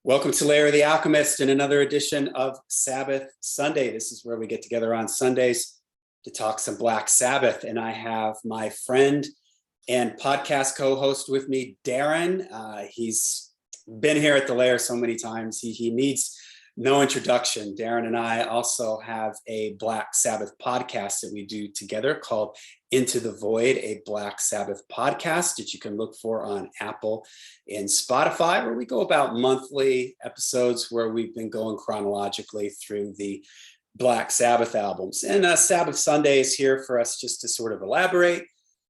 Welcome to Larry the Alchemist and another edition of Sabbath Sunday. This is where we get together on Sundays to talk some Black Sabbath. And I have my friend and podcast co-host with me, Darren. He's been here at the Lair so many times. He needs no introduction. Darren and I also have a Black Sabbath podcast that we do together called Into the Void, a Black Sabbath podcast that you can look for on Apple and Spotify, where we go about monthly episodes where we've been going chronologically through the Black Sabbath albums. And Sabbath Sunday is here for us just to sort of elaborate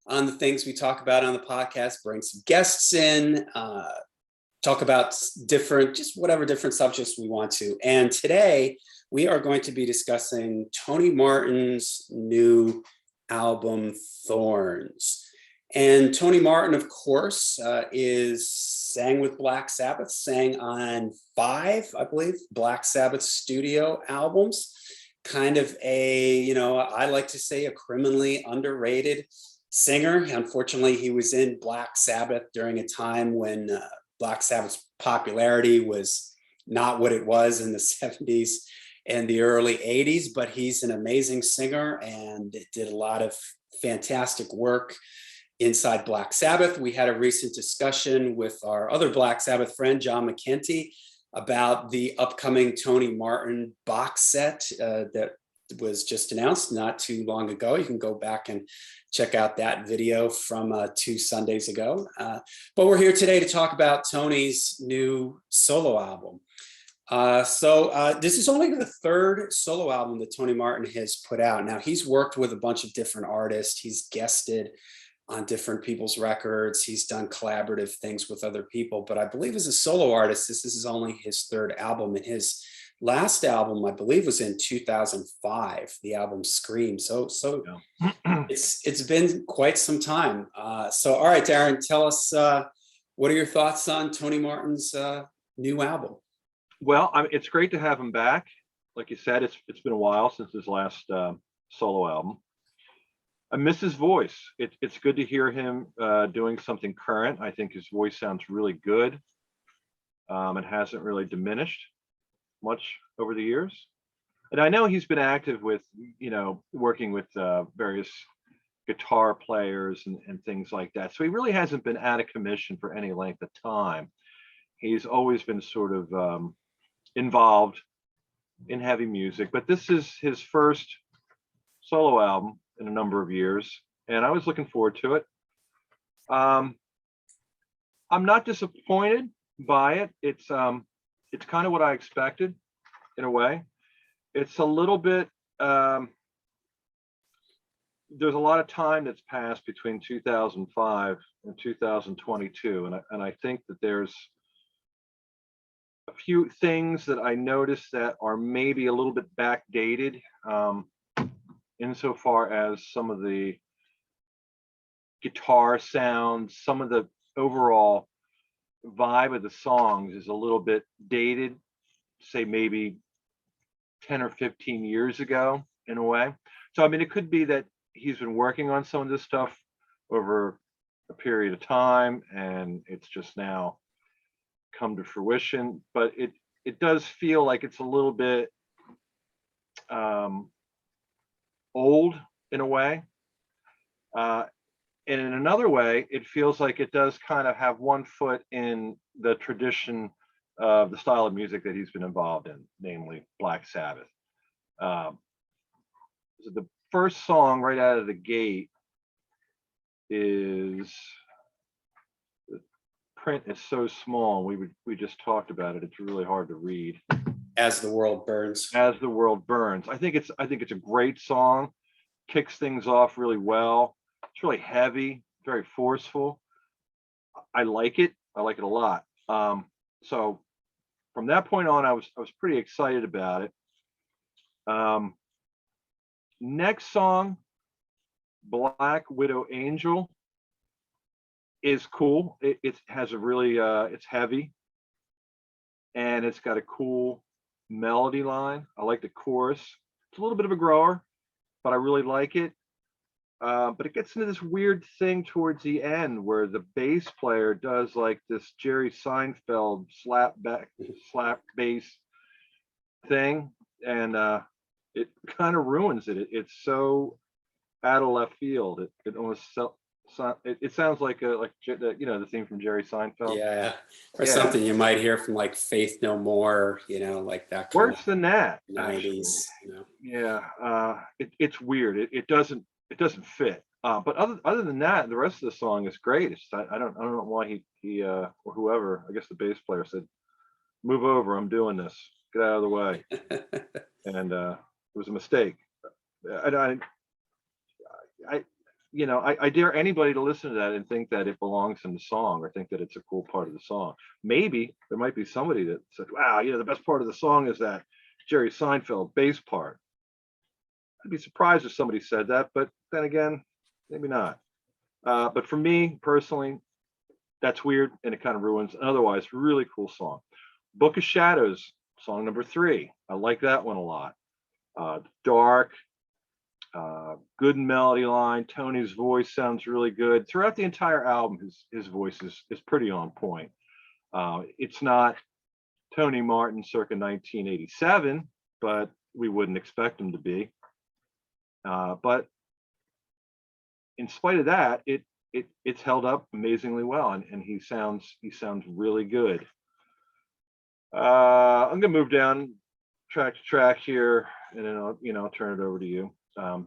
on the things we talk about on the podcast, bring some guests in, talk about different subjects we want to. And today we are going to be discussing Tony Martin's new album, Thorns. And Tony Martin, of course, sang with Black Sabbath, sang on 5, I believe, Black Sabbath studio albums. Kind of I like to say a criminally underrated singer. Unfortunately, he was in Black Sabbath during a time when Black Sabbath's popularity was not what it was in the 70s and the early 80s, but he's an amazing singer and did a lot of fantastic work inside Black Sabbath. We had a recent discussion with our other Black Sabbath friend, John McKenty, about the upcoming Tony Martin box set that was just announced not too long ago. You can go back and check out that video from 2 Sundays ago. But we're here today to talk about Tony's new solo album. This is only the 3rd solo album that Tony Martin has put out. Now, he's worked with a bunch of different artists. He's guested on different people's records. He's done collaborative things with other people. But I believe as a solo artist, this is only his 3rd album. And his last album, I believe, was in 2005, the album Scream. So yeah. It's been quite some time. All right, Darren, tell us, what are your thoughts on Tony Martin's new album? Well, it's great to have him back. Like you said, it's been a while since his last solo album. I miss his voice. It's good to hear him doing something current. I think his voice sounds really good. It hasn't really diminished much over the years. And I know he's been active with, working with various guitar players and things like that. So he really hasn't been out of commission for any length of time. He's always been sort of involved in heavy music, but this is his first solo album in a number of years, and I was looking forward to it. I'm not disappointed by it. It's kind of what I expected in a way. It's a little bit, there's a lot of time that's passed between 2005 and 2022. And I think that there's a few things that I noticed that are maybe a little bit backdated, insofar as some of the guitar sounds, some of the overall vibe of the songs is a little bit dated, say maybe 10 or 15 years ago in a way. So, it could be that he's been working on some of this stuff over a period of time and it's just now come to fruition, but it does feel like it's a little bit old in a way. And in another way, it feels like it does kind of have one foot in the tradition of the style of music that he's been involved in, namely Black Sabbath. So the first song right out of the gate is, the print is so small. We just talked about it. It's really hard to read. As the World Burns. As the World Burns. I think it's a great song. Kicks things off really well. It's really heavy, very forceful. I like it. I like it a lot. So from that point on, I was pretty excited about it. Next song, Black Widow Angel, is cool. It has a really it's heavy and it's got a cool melody line. I like the chorus. It's a little bit of a grower, but I really like it. But it gets into this weird thing towards the end where the bass player does like this Jerry Seinfeld slap bass thing, and it kind of ruins it. It's so out of left field. It almost it sounds like the theme from Jerry Seinfeld. Yeah. Or Yeah, something you might hear from like Faith No More, like that kind of worse than that, actually. 90s. Yeah, it's weird. It doesn't fit. But other than that, the rest of the song is great. I don't know why he or whoever, I guess the bass player said, "Move over, I'm doing this. Get out of the way." And it was a mistake. And I dare anybody to listen to that and think that it belongs in the song or think that it's a cool part of the song. Maybe there might be somebody that said, "Wow, the best part of the song is that Jerry Seinfeld bass part." I'd be surprised if somebody said that, but then again, maybe not. But for me personally, that's weird and it kind of ruins an otherwise really cool song. Book of Shadows, song number 3. I like that one a lot. Dark, good melody line. Tony's voice sounds really good throughout the entire album. His voice is pretty on point. It's not Tony Martin circa 1987, but we wouldn't expect him to be. But in spite of that, it's held up amazingly well, and he sounds really good. I'm gonna move down track to track here, and then I'll turn it over to you. So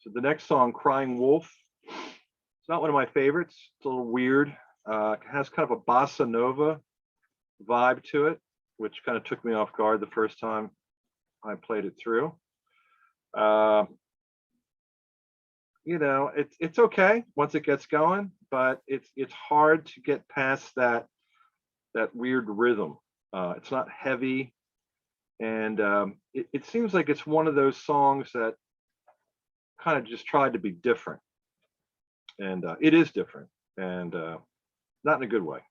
the next song, "Crying Wolf," it's not one of my favorites. It's a little weird. It has kind of a bossa nova vibe to it, which kind of took me off guard the first time I played it through. It's okay once it gets going, but it's hard to get past that weird rhythm. It's not heavy, and it seems like it's one of those songs that kind of just tried to be different, and it is different, and not in a good way.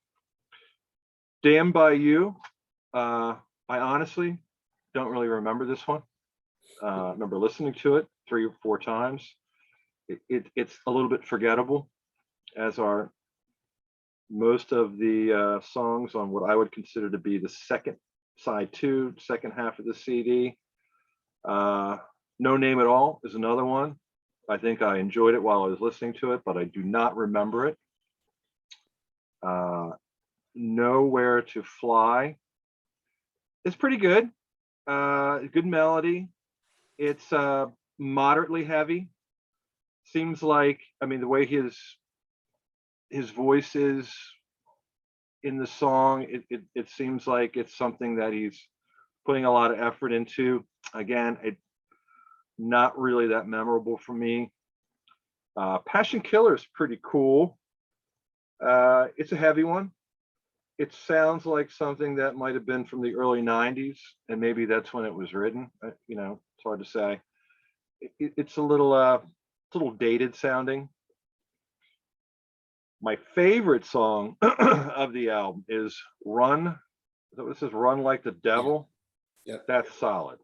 "Damned by You," I honestly don't really remember this one. I remember listening to it 3 or 4 times. It's a little bit forgettable, as are most of the songs on what I would consider to be the second second half of the CD. "No Name at All" is another one. I think I enjoyed it while I was listening to it, but I do not remember it. "Nowhere to Fly" is pretty good. Good melody. It's moderately heavy. Seems like, the way his voice is in the song, it seems like it's something that he's putting a lot of effort into. Again, not really that memorable for me. "Passion Killer" is pretty cool. It's a heavy one. It sounds like something that might have been from the early 90s, and maybe that's when it was written. It's hard to say. It's a little dated sounding. My favorite song of the album is "Run." Is that what it says? "Run Like the Devil." Yeah. That's solid.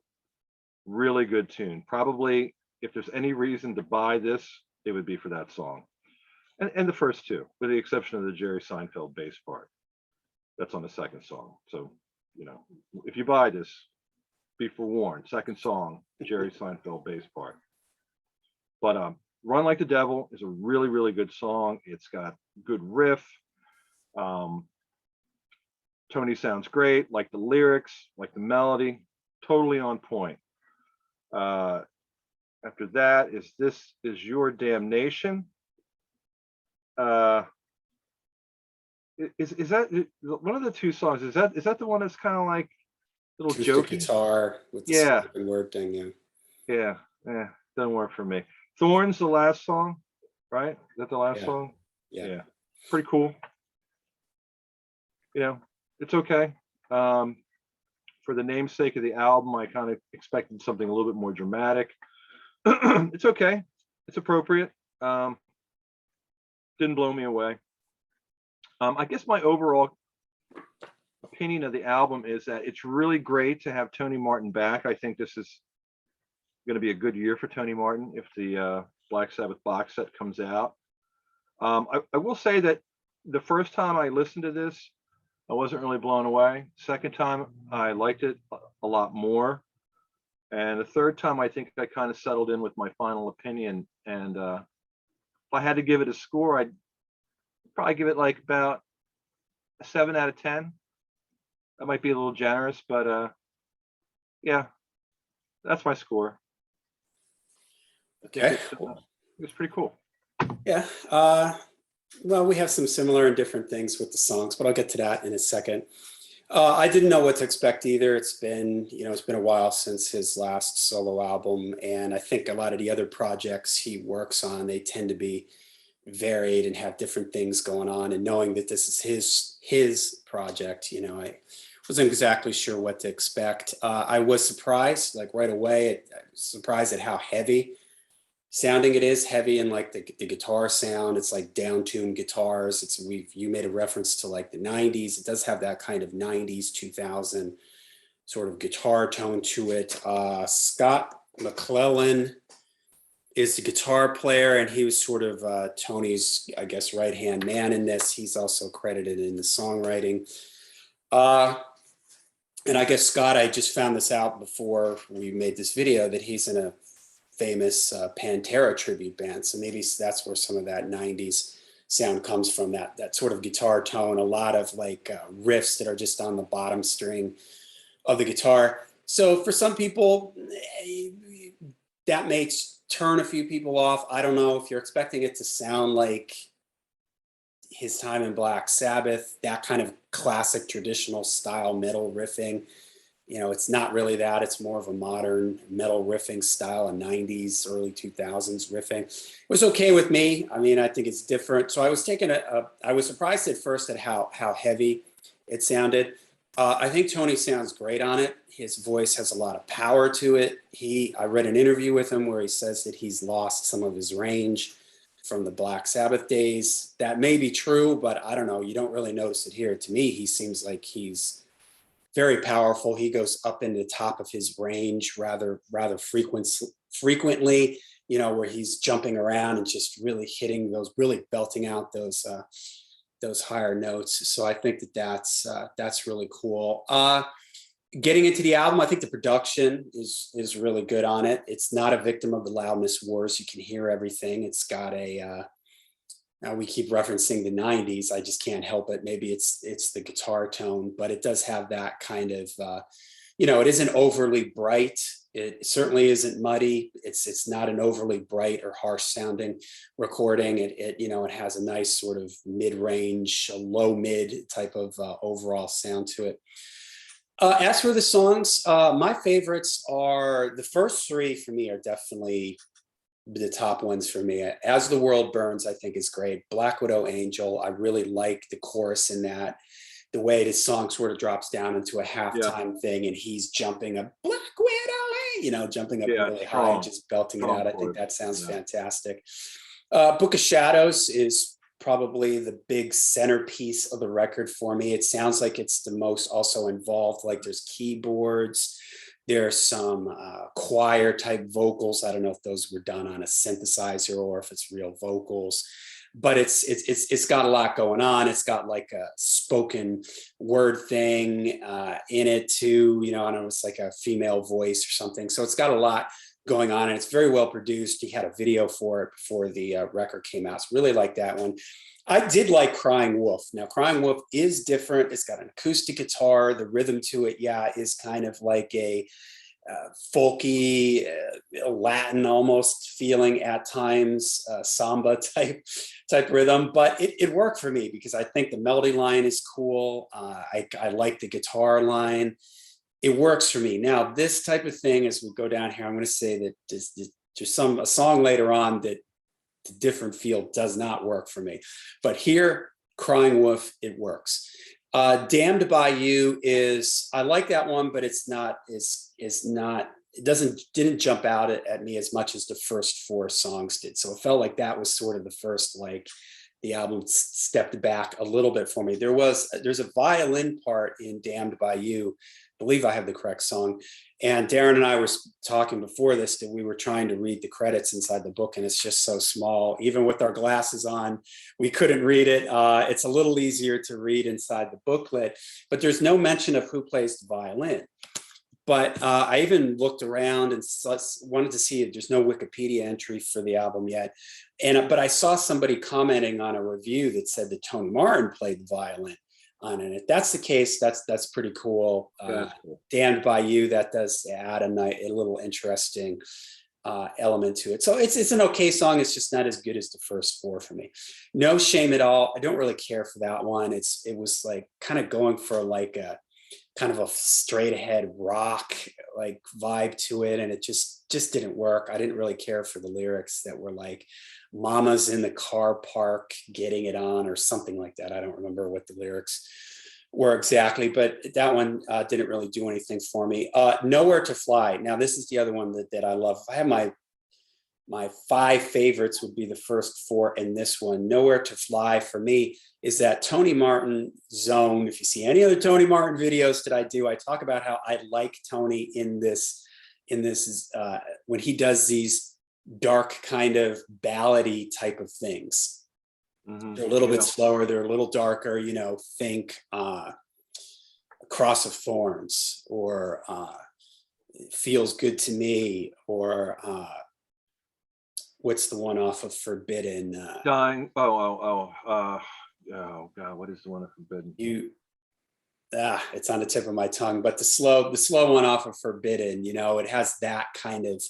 Really good tune. Probably, if there's any reason to buy this, it would be for that song. And the first two, with the exception of the Jerry Seinfeld bass part. That's on the second song. So, if you buy this, be forewarned. Second song, Jerry Seinfeld bass part. But "Run Like the Devil" is a really, really good song. It's got good riff. Tony sounds great, like the lyrics, like the melody, totally on point. After that is "This Is Your Damnation." Is that one of the two songs? Is that the one that's kind of like little Acoustic jokey? guitar with the Yeah, spoken word thing. Yeah. yeah. Doesn't work for me. "Thorns," the last song, right? Is that the last Yeah. song? Yeah. Yeah, pretty cool. It's okay. For the namesake of the album, I kind of expected something a little bit more dramatic. It's okay. It's appropriate. Didn't blow me away. I guess my overall opinion of the album is that it's really great to have Tony Martin back. I think this is going to be a good year for Tony Martin if the Black Sabbath box set comes out. I will say that the first time I listened to this, I wasn't really blown away. Second time, I liked it a lot more. And the third time, I think I kind of settled in with my final opinion. And if I had to give it a score, I'd probably give it like about a 7 out of 10. That might be a little generous, but yeah, that's my score. Okay. It's pretty cool. Yeah. Well, we have some similar and different things with the songs, but I'll get to that in a second. I didn't know what to expect either. It's been a while since his last solo album, and I think a lot of the other projects he works on, they tend to be varied and have different things going on. And knowing that this is his project, I wasn't exactly sure what to expect. I was surprised, like right away, surprised at how heavy sounding it is. Heavy in like the guitar sound. It's like down-tuned guitars. You made a reference to like the 90s. It does have that kind of 90s 2000 sort of guitar tone to it. Scott McClellan is the guitar player, and he was sort of Tony's, I guess, right-hand man in this. He's also credited in the songwriting. And I guess Scott, I just found this out before we made this video, that he's in a famous Pantera tribute band. So maybe that's where some of that 90s sound comes from, that sort of guitar tone, a lot of like riffs that are just on the bottom string of the guitar. So for some people, that may turn a few people off. I don't know if you're expecting it to sound like his time in Black Sabbath, that kind of classic traditional style metal riffing. It's not really that. It's more of a modern metal riffing style, a 90s, early 2000s riffing. It was okay with me. I mean, I think it's different. So I was I was surprised at first at how heavy it sounded. I think Tony sounds great on it. His voice has a lot of power to it. I read an interview with him where he says that he's lost some of his range from the Black Sabbath days. That may be true, but I don't know. You don't really notice it here. To me, he seems like he's very powerful. He goes up into the top of his range rather frequently, where he's jumping around and just really really belting out those higher notes. So I think that's really cool. Getting into the album, I think the production is really good on it. It's not a victim of the loudness wars. You can hear everything. It's got we keep referencing the 90s. I just can't help it. Maybe it's the guitar tone, but it does have that kind of, it isn't overly bright. It certainly isn't muddy. It's not an overly bright or harsh sounding recording. It has a nice sort of mid-range, low mid type of overall sound to it. As for the songs, my favorites are the first three for me are definitely the top ones for me. As the World Burns, I think is great. Black Widow Angel, I really like the chorus in that. The way the song sort of drops down into a halftime thing, and he's jumping up, Black Widow, jumping up really high, just belting it out. I think that sounds fantastic. Book of Shadows is probably the big centerpiece of the record for me. It sounds like it's the most also involved. Like there's keyboards. There's some choir type vocals. I don't know if those were done on a synthesizer or if it's real vocals, but it's got a lot going on. It's got like a spoken word thing in it too. I don't know, it's like a female voice or something. So it's got a lot going on, and it's very well produced. He had a video for it before the record came out. So really like that one. I did like Crying Wolf. Now, Crying Wolf is different. It's got an acoustic guitar. The rhythm to it, is kind of like a folky, Latin almost feeling at times, samba type rhythm. But it worked for me because I think the melody line is cool. I like the guitar line. It works for me. Now, this type of thing, as we go down here, I'm going to say that there's a song later on that the different feel does not work for me. But here, Crying Wolf, it works. Damned by You I like that one, but didn't jump out at me as much as the first four songs did. So it felt like that was sort of the first like the album stepped back a little bit for me. There's a violin part in Damned by You. I believe I have the correct song. And Darren and I were talking before this that we were trying to read the credits inside the book, and it's just so small. Even with our glasses on, we couldn't read it. It's a little easier to read inside the booklet, but there's no mention of who plays the violin. But I even looked around and wanted to see if there's no Wikipedia entry for the album yet. But I saw somebody commenting on a review that said that Tony Martin played the violin on it. If that's the case, that's pretty cool. Cool. Damned by You, that does add a little interesting element to it. So it's an okay song. It's just not as good as the first four for me. No Shame at All. I don't really care for that one. It was like kind of going for like a kind of a straight ahead rock like vibe to it, and it just didn't work. I didn't really care for the lyrics that were like "Mama's in the car park getting it on" or something like that. I don't remember what the lyrics were exactly, but that one didn't really do anything for me. Nowhere to Fly. Now this is the other one that I love. If I have my five favorites, would be the first four, and this one, Nowhere to Fly, for me is that Tony Martin zone. If you see any other Tony Martin videos that I do, I talk about how I like Tony in this when he does these dark kind of ballady type of things. Mm-hmm. They're a little bit slower, they're a little darker, think Cross of Thorns, or Feels Good to Me, or what's the one off of Forbidden? Dying. Oh God, what is the one of Forbidden? It's on the tip of my tongue, but the slow one off of Forbidden, it has that kind of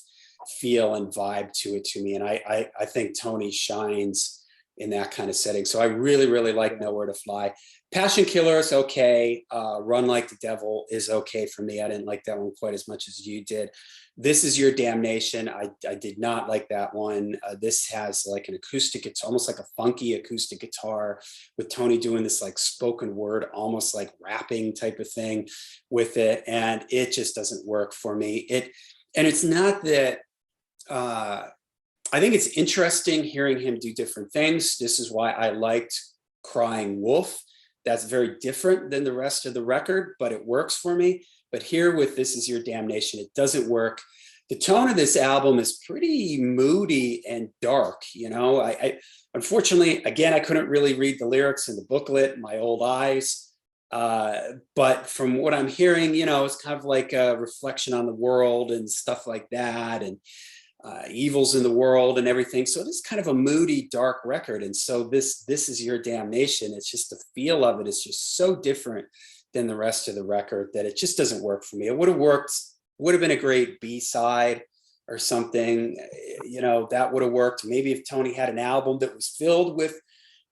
feel and vibe to it to me. And I think Tony shines in that kind of setting. So I really, really like Nowhere to Fly. Passion Killer is okay. Run Like the Devil is okay for me. I didn't like that one quite as much as you did. This Is Your Damnation. I did not like that one. This has like an acoustic, it's almost like a funky acoustic guitar with Tony doing this like spoken word, almost like rapping type of thing with it. And it just doesn't work for me. And it's not that, I think it's interesting hearing him do different things. This is why I liked Crying Wolf. That's very different than the rest of the record, but it works for me. But here with This Is Your Damnation, it doesn't work. The tone of this album is pretty moody and dark. I unfortunately, again, I couldn't really read the lyrics in the booklet, my old eyes. But from what I'm hearing, it's kind of like a reflection on the world and stuff like that, and evils in the world and everything. So it is kind of a moody, dark record. And so this Is Your Damnation. It's just the feel of it is just so different than the rest of the record that it just doesn't work for me. It would have been a great B-side or something, that would have worked. Maybe if Tony had an album that was filled with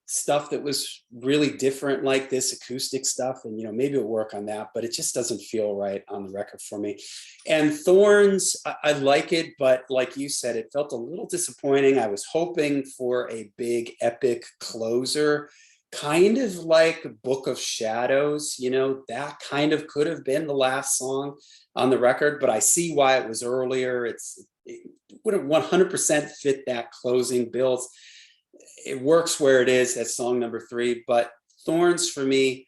stuff that was really different, like this acoustic stuff, and maybe it'll work on that, but it just doesn't feel right on the record for me. And Thorns, I like it, but like you said, it felt a little disappointing. I was hoping for a big epic closer, kind of like Book of Shadows, that kind of could have been the last song on the record, but I see why it was earlier. It wouldn't 100% fit that closing bills. It works where it is at song number 3, but Thorns for me,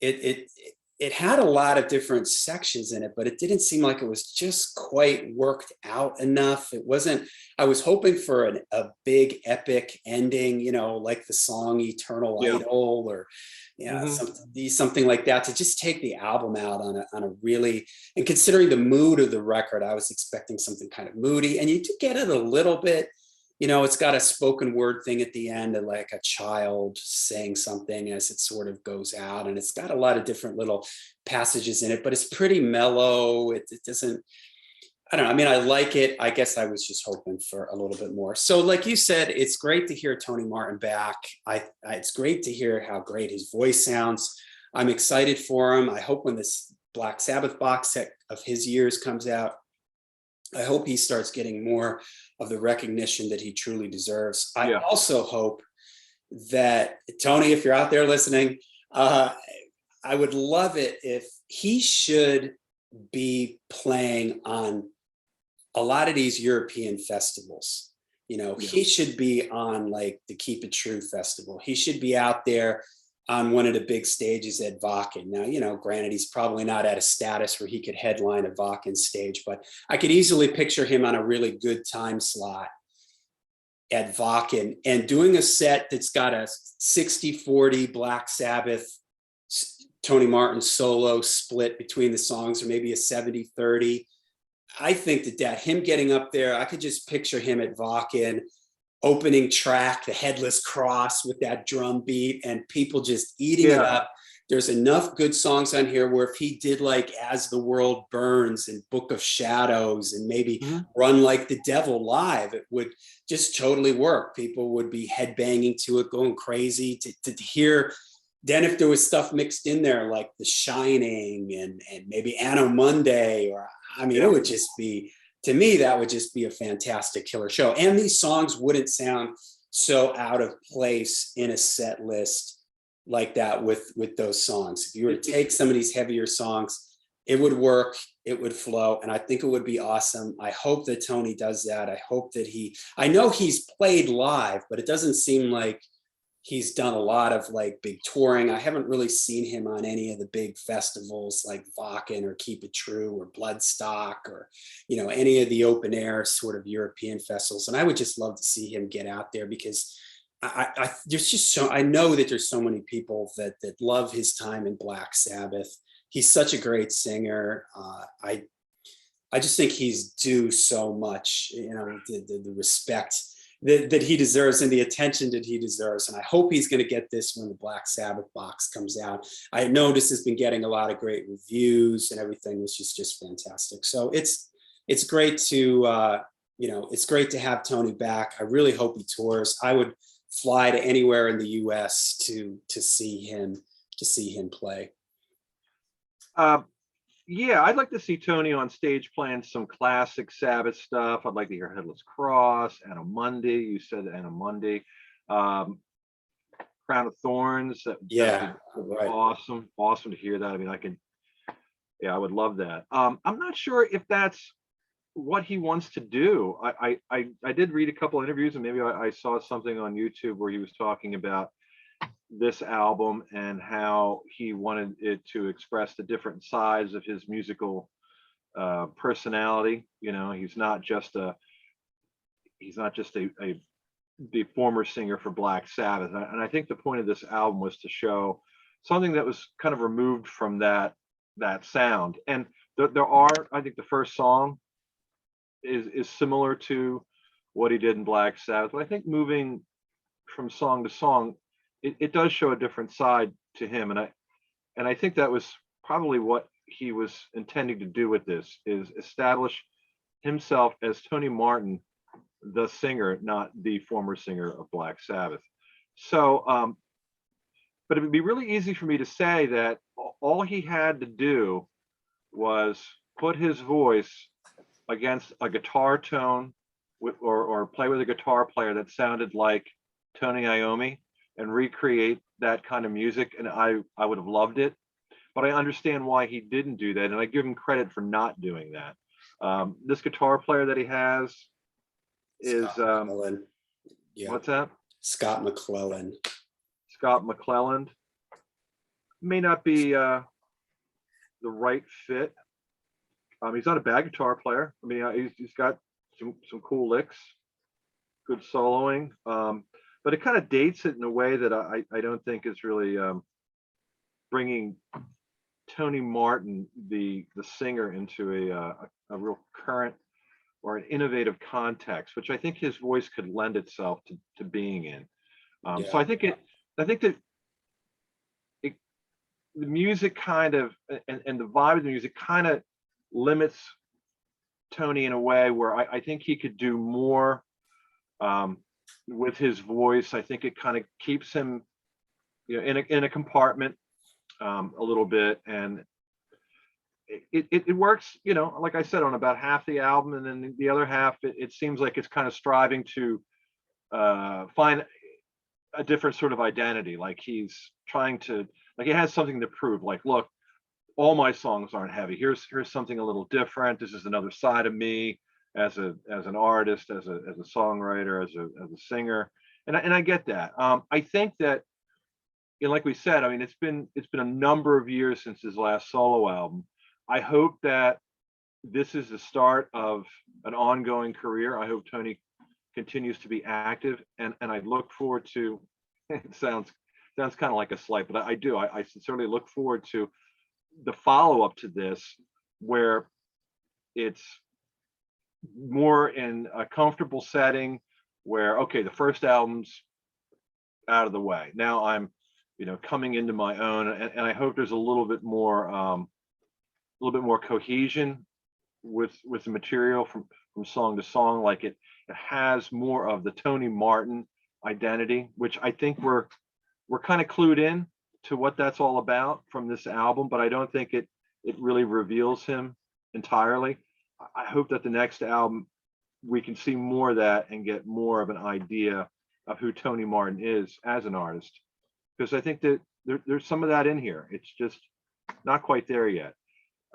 it had a lot of different sections in it, but it didn't seem like it was just quite worked out enough. It wasn't, I was hoping for a big epic ending, like the song Eternal Idol, or something like that, to just take the album out on a really, and considering the mood of the record, I was expecting something kind of moody, and you do get it a little bit. It's got a spoken word thing at the end, and like a child saying something as it sort of goes out. And it's got a lot of different little passages in it, but it's pretty mellow. It doesn't, I don't know. I mean, I like it. I guess I was just hoping for a little bit more. So like you said, it's great to hear Tony Martin back. It's great to hear how great his voice sounds. I'm excited for him. I hope when this Black Sabbath box set of his years comes out, I hope he starts getting more of the recognition that he truly deserves. I also hope that, Tony, if you're out there listening, I would love it if he should be playing on a lot of these European festivals. Yeah. he should be on like the Keep It True festival. He should be out there on one of the big stages at Vakken. Now, granted, he's probably not at a status where he could headline a Vakken stage, but I could easily picture him on a really good time slot at Vakken and doing a set that's got a 60-40 Black Sabbath, Tony Martin solo split between the songs, or maybe a 70-30. I think that him getting up there, I could just picture him at Vakken, opening track, the Headless Cross with that drum beat, and people just eating it up. There's enough good songs on here where if he did like As the World Burns and Book of Shadows and maybe Run Like the Devil live, it would just totally work. People would be headbanging to it, going crazy to hear. Then if there was stuff mixed in there like The Shining and maybe Anno Monday, or it would just be, to me, that would just be a fantastic killer show. And these songs wouldn't sound so out of place in a set list like that with those songs. If you were to take some of these heavier songs, it would work, it would flow, and I think it would be awesome. I hope that Tony does that. I hope that I know he's played live, but it doesn't seem like he's done a lot of like big touring. I haven't really seen him on any of the big festivals like Vakken or Keep It True or Bloodstock or, any of the open air sort of European festivals. And I would just love to see him get out there, because there's just I know that there's so many people that love his time in Black Sabbath. He's such a great singer. I just think he's due so much, the respect that he deserves and the attention that he deserves. And I hope he's going to get this when the Black Sabbath box comes out. I know this has been getting a lot of great reviews and everything, which is just fantastic. So it's great to, it's great to have Tony back. I really hope he tours. I would fly to anywhere in the US to see him play. Yeah, I'd like to see Tony on stage playing some classic Sabbath stuff. I'd like to hear Headless Cross, Anno Monday. You said Anno Monday. Crown of Thorns. That'd be right. Awesome to hear that. I would love that. I'm not sure if that's what he wants to do. I did read a couple interviews, and maybe I saw something on YouTube where he was talking about this album and how he wanted it to express the different sides of his musical personality. He's not just the former singer for Black Sabbath. And I think the point of this album was to show something that was kind of removed from that sound. And there are, I think the first song is similar to what he did in Black Sabbath, but I think moving from song to song, it does show a different side to him. And I think that was probably what he was intending to do with this, is establish himself as Tony Martin, the singer, not the former singer of Black Sabbath. So, but it would be really easy for me to say that all he had to do was put his voice against a guitar tone or play with a guitar player that sounded like Tony Iommi and recreate that kind of music, and I would have loved it. But I understand why he didn't do that, and I give him credit for not doing that. This guitar player that he has is what's that? Scott McClelland. Scott McClelland may not be the right fit. He's not a bad guitar player. He's got some cool licks, good soloing, but it kind of dates it in a way that I don't think is really bringing Tony Martin, the singer, into a real current or an innovative context, which I think his voice could lend itself to being in. So I think that the music kind of and the vibe of the music kind of limits Tony in a way where I think he could do more with his voice. I think it kind of keeps him, in a compartment a little bit, and it works, like I said, on about half the album, and then the other half, it seems like it's kind of striving to find a different sort of identity. Like he's trying to, like, he has something to prove. Like, look, all my songs aren't heavy. Here's something a little different. This is another side of me, as an artist, as a songwriter, as a singer, and I get that. I think that, like we said, I mean, it's been a number of years since his last solo album. I hope that this is the start of an ongoing career. I hope Tony continues to be active, and I look forward to. It sounds kind of like a slight, but I do. I sincerely look forward to the follow up to this, where it's more in a comfortable setting, where okay, the first album's out of the way. Now I'm, coming into my own, and I hope there's a little bit more cohesion with the material from song to song. Like it has more of the Tony Martin identity, which I think we're kind of clued in to what that's all about from this album, but I don't think it really reveals him entirely. I hope that the next album we can see more of that and get more of an idea of who Tony Martin is as an artist, because I think that there's some of that in here. It's just not quite there yet.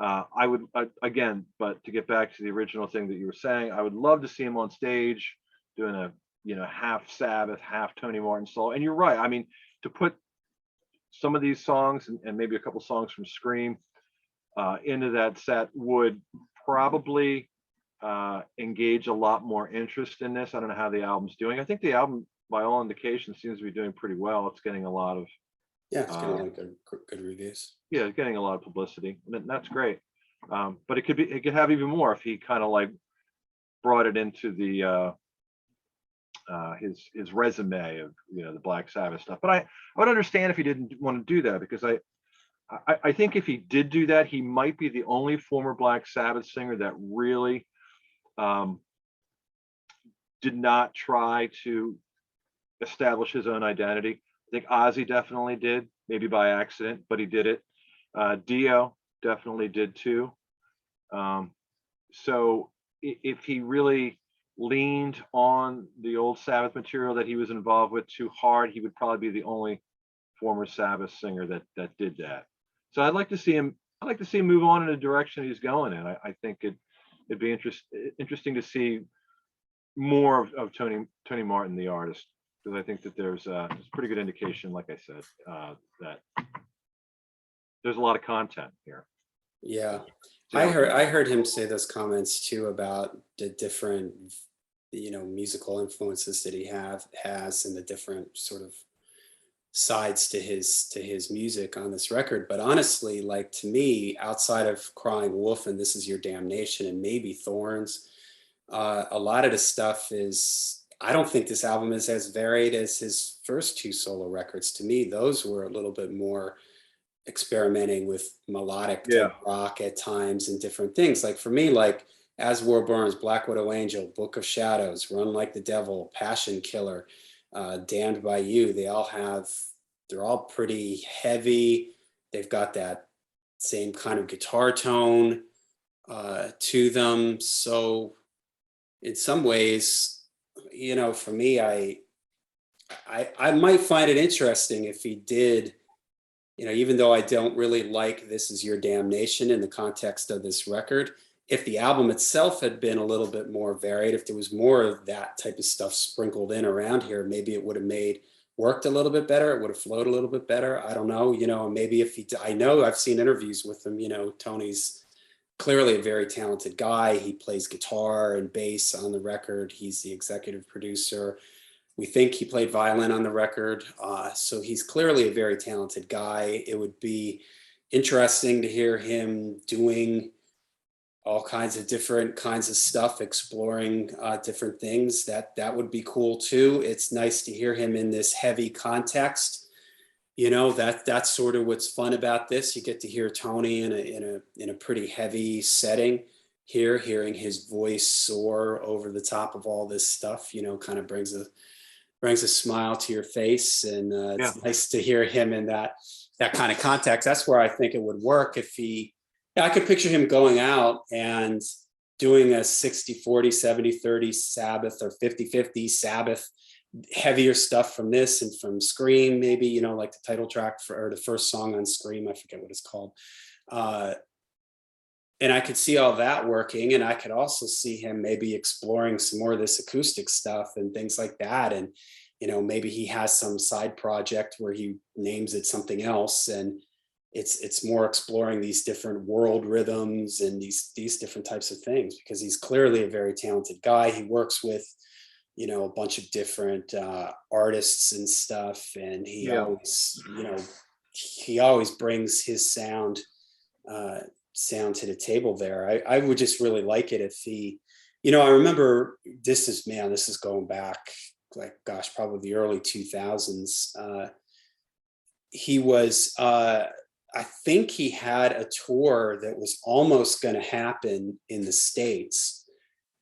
I would again, but to get back to the original thing that you were saying, I would love to see him on stage doing a half Sabbath, half Tony Martin solo. And you're right. I mean, to put some of these songs and maybe a couple songs from Scream into that set would probably engage a lot more interest in this. I don't know how the album's doing. I think the album, by all indications, seems to be doing pretty well. It's getting a lot of it's getting like good reviews. Yeah, it's getting a lot of publicity, and that's great. But it could have even more if he kind of like brought it into the his resume of the Black Sabbath stuff. But I would understand if he didn't want to do that, because I think if he did do that, he might be the only former Black Sabbath singer that really did not try to establish his own identity. I think Ozzy definitely did, maybe by accident, but he did it. Dio definitely did too. So if he really leaned on the old Sabbath material that he was involved with too hard, he would probably be the only former Sabbath singer that did that. So I'd like to see him move on in the direction he's going in. I think it'd be interesting to see more of Tony Martin, the artist, because I think that there's a pretty good indication, like I said, that there's a lot of content here. Yeah. I heard him say those comments too about the different, musical influences that he has and the different sort of sides to his music on this record. But honestly, like, to me, outside of Crying Wolf and This Is Your Damnation and maybe Thorns, a lot of the stuff is, I don't think this album is as varied as his first two solo records. To me, those were a little bit more experimenting with melodic type rock at times and different things. Like for me, like As War Burns, Black Widow Angel, Book of Shadows, Run Like the Devil, Passion Killer, Damned by You, they're all pretty heavy. They've got that same kind of guitar tone to them. So in some ways, for me, I might find it interesting if he did, even though I don't really like This Is Your Damnation in the context of this record, if the album itself had been a little bit more varied, if there was more of that type of stuff sprinkled in around here, maybe it would have worked a little bit better. It would have flowed a little bit better. I don't know, maybe if I know I've seen interviews with him, Tony's clearly a very talented guy. He plays guitar and bass on the record. He's the executive producer. We think he played violin on the record. So he's clearly a very talented guy. It would be interesting to hear him doing all kinds of different kinds of stuff, exploring different things. That would be cool too. It's nice to hear him in this heavy context. That's sort of what's fun about this. You get to hear Tony in a pretty heavy setting here, hearing his voice soar over the top of all this stuff, kind of brings a smile to your face. And it's nice to hear him in that kind of context. That's where I think it would work if I could picture him going out and doing a 60-40, 70-30 Sabbath or 50-50 Sabbath, heavier stuff from this and from Scream, maybe, like the title track or the first song on Scream, I forget what it's called. and I could see all that working, and I could also see him maybe exploring some more of this acoustic stuff and things like that. And maybe he has some side project where he names it something else, and it's more exploring these different world rhythms and these different types of things, because he's clearly a very talented guy. He works with a bunch of different artists and stuff, and Yeah. he always brings his sound to the table there. I would just really like it if he, I remember this is going back, like, gosh, probably the early 2000s. He was, I think he had a tour that was almost going to happen in the States,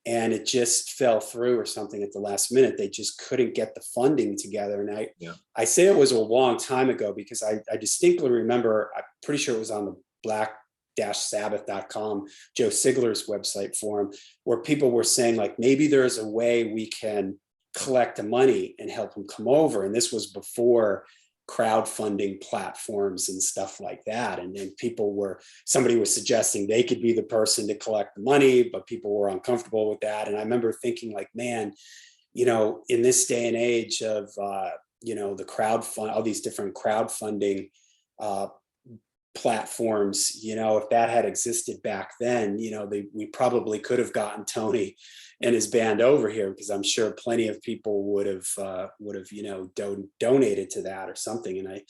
and it just fell through or something at the last minute. They just couldn't get the funding together. And I say it was a long time ago because I distinctly remember, I'm pretty sure it was on the black-sabbath.com, Joe Sigler's website forum, where people were saying, like, maybe there's a way we can collect the money and help him come over. And this was before crowdfunding platforms and stuff like that. And then somebody was suggesting they could be the person to collect the money, but people were uncomfortable with that. And I remember thinking, like, man, in this day and age of, all these different crowdfunding platforms, if that had existed back then, we probably could have gotten Tony and his band over here, because I'm sure plenty of people would have donated to that or something. And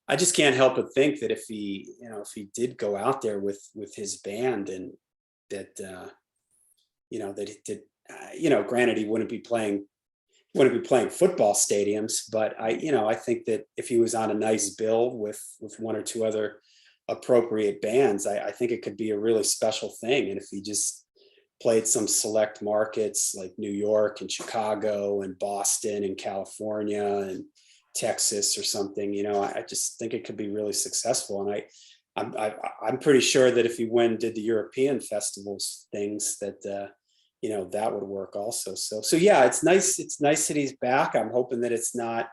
I just can't help but think that if he did go out there with his band, and that that he did, granted, he wouldn't be playing football stadiums, but I think that if he was on a nice bill with one or two other appropriate bands, I think it could be a really special thing. And if he just played some select markets like New York and Chicago and Boston and California and Texas or something, I just think it could be really successful. And I'm pretty sure that if he went and did the European festivals things, that that would work also. So yeah, it's nice. It's nice that he's back. I'm hoping that it's not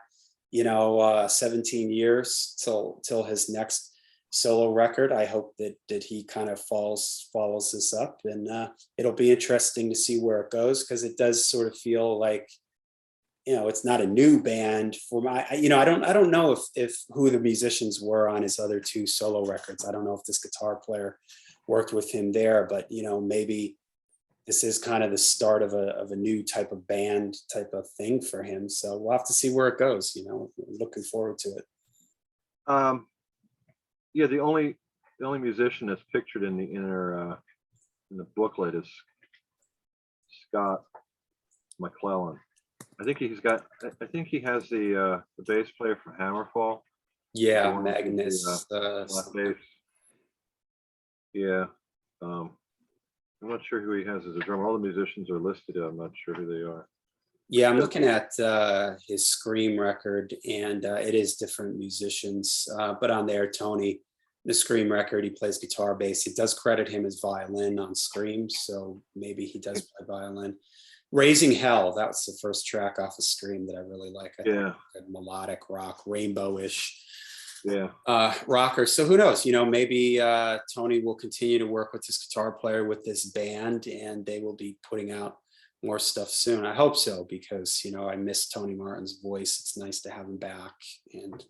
17 years till his next solo record. I hope that he kind of follows this up, and it'll be interesting to see where it goes, because it does sort of feel like, it's not a new band for my, I don't know if who the musicians were on his other two solo records. I don't know if this guitar player worked with him there, but maybe this is kind of the start of a new type of band type of thing for him. So we'll have to see where it goes. Looking forward to it. Yeah, the only musician that's pictured in the in the booklet is Scott McClellan. I think he has the bass player from Hammerfall. Yeah, Magnus. Left bass. Yeah. I'm not sure who he has as a drummer. All the musicians are listed. I'm not sure who they are. Yeah, I'm looking at his Scream record, and it is different musicians. But on there, Tony, the Scream record, he plays guitar, bass. It does credit him as violin on Scream, so maybe he does play violin. Raising Hell, that was the first track off of Scream that I really like. I think melodic rock, rainbow-ish. Yeah. Rocker. So who knows? Maybe Tony will continue to work with this guitar player with this band, and they will be putting out more stuff soon. I hope so, because I miss Tony Martin's voice. It's nice to have him back. And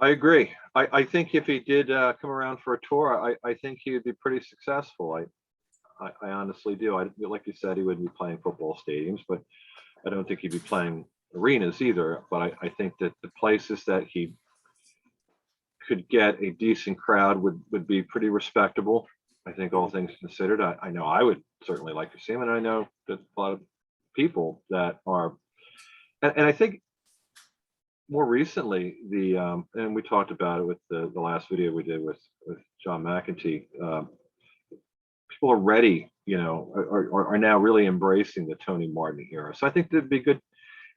I agree. I think if he did come around for a tour, I think he would be pretty successful. I honestly do. Like you said, he wouldn't be playing football stadiums, but I don't think he'd be playing arenas either. But I think that the places that he could get a decent crowd would be pretty respectable. I think, all things considered. I know I would certainly like to see him, and I know that a lot of people that are, and I think more recently and we talked about it with the last video we did with John McEntee. People are ready, are now really embracing the Tony Martin era. So I think that'd be good if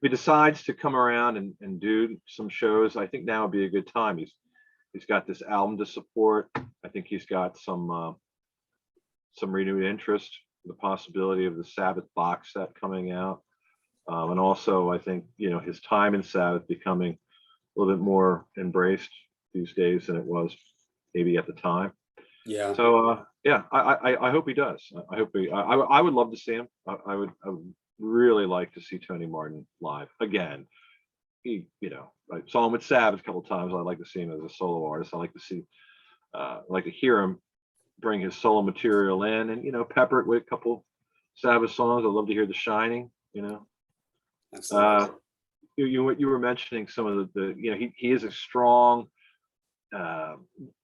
he decides to come around and do some shows. I think now would be a good time. He's got this album to support. I think he's got some renewed interest, the possibility of the Sabbath box set coming out. And also, I think, his time in Sabbath becoming a little bit more embraced these days than it was maybe at the time. Yeah. So yeah, I hope he does. I would love to see him. I would really like to see Tony Martin live again. I saw him with Sabbath a couple times. I'd like to see him as a solo artist. I like to see, like to hear him bring his solo material in, and pepper it with a couple Sabbath songs. I'd love to hear The Shining. Uh, Absolutely. you were mentioning some of the he is a strong, uh,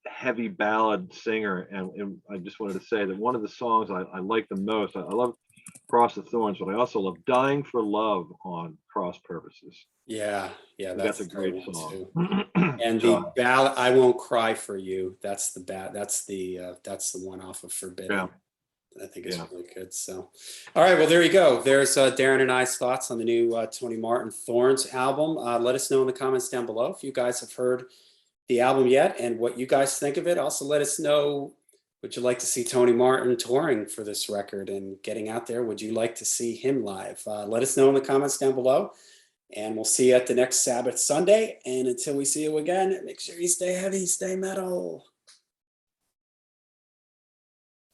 heavy ballad singer, and I just wanted to say that one of the songs I like the most. I love Cross the Thorns, but I also love Dying for Love on Cross Purposes. Yeah. I Yeah. think that's That's a a great great one song. too. And the So ballad, I Won't Cry for You. That's the one off of yeah, Forbidden. I think it's yeah. really good. So, all right. Well, there you go. There's Darren and I's thoughts on the new Tony Martin Thorns album. Let us know in the comments down below if you guys have heard the album yet and what you guys think of it. Also, let us know, would you like to see Tony Martin touring for this record and getting out there? Would you like to see him live? Let us know in the comments down below. And we'll see you at the next Sabbath Sunday. And until we see you again, make sure you stay heavy, stay metal.